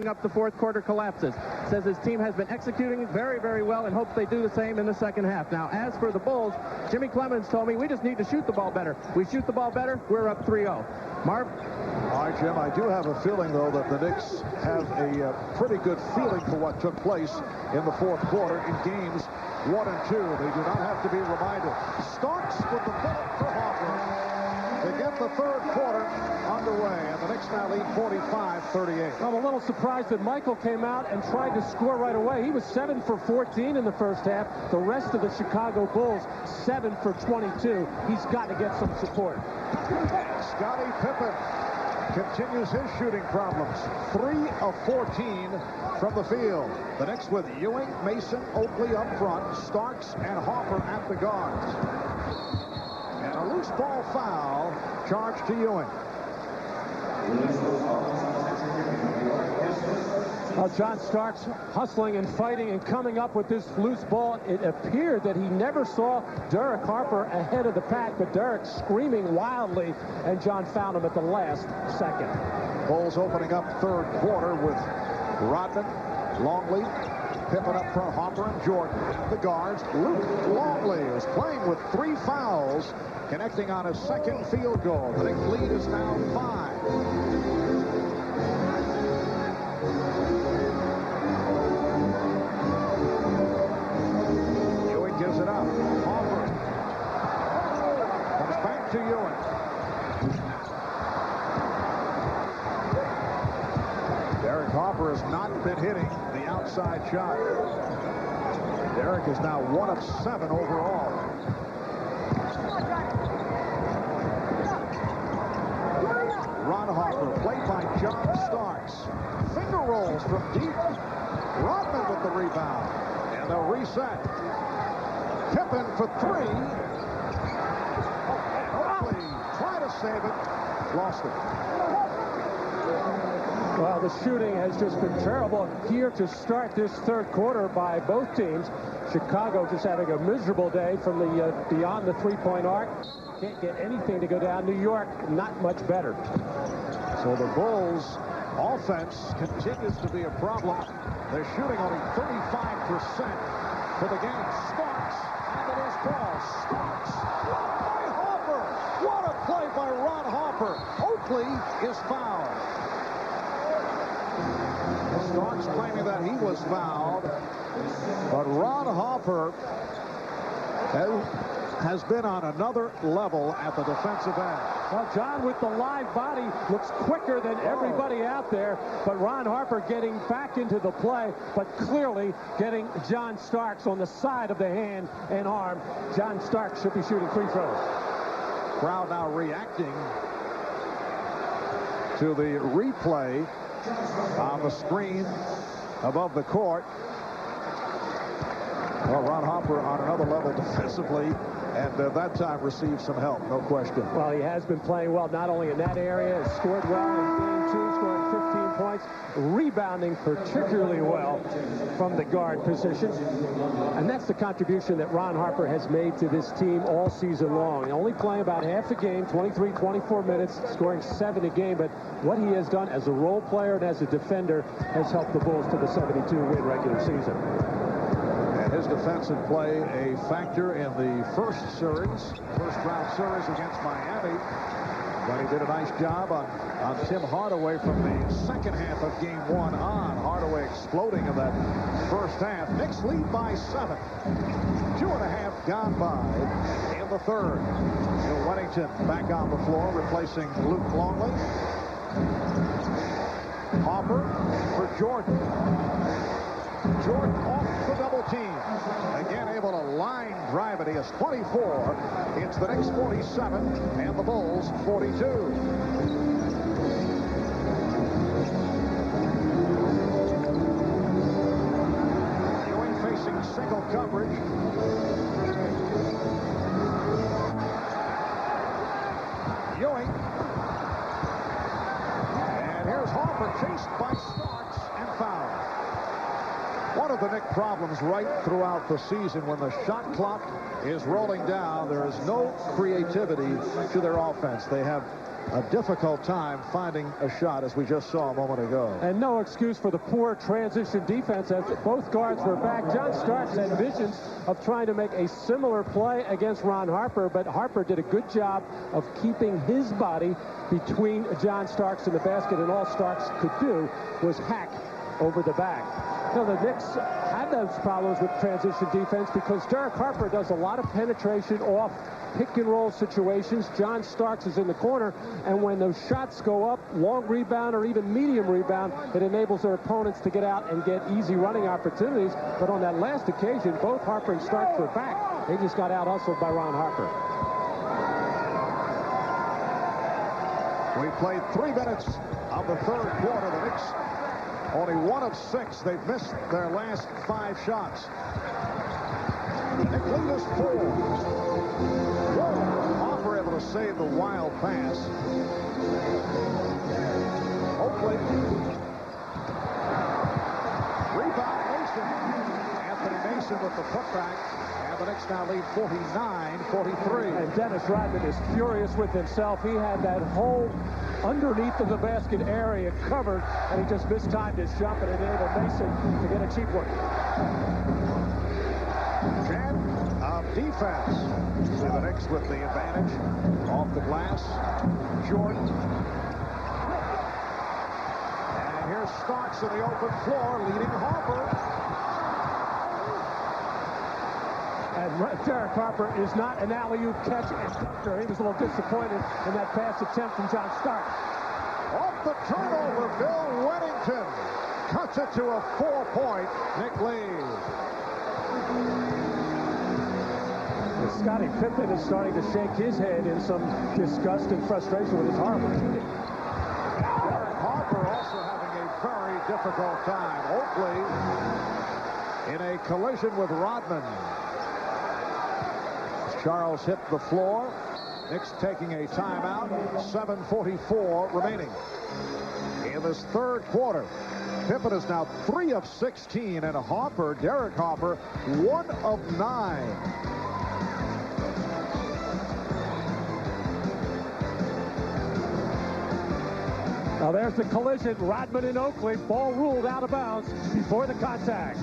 up the fourth quarter collapses. Says his team has been executing very, very well and hopes they do the same in the second half. Now, as for the Bulls, Jimmy Clemens told me we just need to shoot the ball better. We shoot the ball better, we're up 3-0. Marv? All right, Jim, I do have a feeling, though, that the Knicks have a pretty good feeling for what took place in the fourth quarter in games 1 and 2. They do not have to be reminded. Starks with the bullet for Harper to get the third quarter underway, and the Knicks now lead 45-38. I'm a little surprised that Michael came out and tried to score right away. He was 7 for 14 in the first half. The rest of the Chicago Bulls, 7 for 22. He's got to get some support. Scottie Pippen continues his shooting problems. 3 of 14 from the field. The Knicks with Ewing, Mason, Oakley up front, Starks and Harper at the guards. And a loose ball foul charged to Ewing. John Starks hustling and fighting and coming up with this loose ball. It appeared that he never saw Derek Harper ahead of the pack, but Derek screaming wildly, and John found him at the last second. Bulls opening up third quarter with Rodman, Longley, Pippen up front, Harper and Jordan at the guards. Luke Longley is playing with 3 fouls, connecting on his second field goal. The Knicks lead is now 5. Gives it up. Harper comes back to Ewing. Derek Harper has not been hitting the outside shot. Derek is now 1 of 7 overall. Ron Harper, played by John Starks. Finger rolls from deep. Rodman with the rebound. And they'll reset. Pippen for 3. Oakley tried to save it, lost it. Well, the shooting has just been terrible here to start this third quarter by both teams. Chicago just having a miserable day from the beyond the three-point arc. Can't get anything to go down. New York, not much better. So the Bulls' offense continues to be a problem. They're shooting only 35% for the game. Starks. And it is ball. Starks. By Harper. What a play by Ron Harper. Oakley is fouled. Starks claiming that he was fouled. But Ron Harper has been on another level at the defensive end. Well, John with the live body looks quicker than everybody out there, but Ron Harper getting back into the play, but clearly getting John Starks on the side of the hand and arm. John Starks should be shooting free throws. Crowd now reacting to the replay on the screen above the court. Well, Ron Harper on another level defensively, and that time received some help, no question. Well, he has been playing well, not only in that area, has scored well in game 2, scoring 15 points, rebounding particularly well from the guard position. And that's the contribution that Ron Harper has made to this team all season long. Only playing about half a game, 23, 24 minutes, scoring 7 a game, but what he has done as a role player and as a defender has helped the Bulls to the 72-win regular season. His defensive play a factor in the first round series against Miami. But he did a nice job on Tim Hardaway from the second half of game 1 on. Hardaway exploding in that first half. Knicks lead by 7. 2.5 gone by in the third. Bill Weddington back on the floor, replacing Luke Longley. Harper for Jordan. Jordan off the double team. Again, able to line drive it. He has 24. It's the Knicks 47 and the Bulls 42. Ewing facing single coverage. Ewing. And here's Harper chased by Starks and fouled. One of the Knicks problems right throughout the season, when the shot clock is rolling down, there is no creativity to their offense. They have a difficult time finding a shot, as we just saw a moment ago. And no excuse for the poor transition defense as both guards were back. John Starks had visions of trying to make a similar play against Ron Harper, but Harper did a good job of keeping his body between John Starks and the basket, and all Starks could do was hack over the back. Now, the Knicks had those problems with transition defense because Derek Harper does a lot of penetration off pick-and-roll situations. John Starks is in the corner, and when those shots go up, long rebound or even medium rebound, it enables their opponents to get out and get easy running opportunities. But on that last occasion, both Harper and Starks were back. They just got out-hustled by Ron Harper. We played 3 minutes of the third quarter. The Knicks only 1 of 6. They've missed their last 5 shots. The Knicks lead is 4. Harper able to save the wild pass. Oakley. Rebound Mason. Anthony Mason with the putback. And the Knicks now lead 49-43. And Dennis Rodman is furious with himself. He had that whole underneath of the basket area covered, and he just mistimed his jump and enabled Mason to get a cheap one. Jan of defense. See the Knicks with the advantage off the glass. Jordan. And here's Starks in the open floor, leading Harper. And Derek Harper is not an alley-oop catch and dunker. He was a little disappointed in that pass attempt from John Starks. Off the turnover, Bill Wennington cuts it to a 4-point Knick lead. Scottie Pippen is starting to shake his head in some disgust and frustration with his horrible shooting. Derek Harper also having a very difficult time. Oakley in a collision with Rodman. Charles hit the floor. Knicks taking a timeout. 7:44 remaining in this third quarter. Pippen is now 3 of 16, and Harper, Derek Harper, 1 of 9. Now there's the collision. Rodman and Oakley. Ball ruled out of bounds before the contact.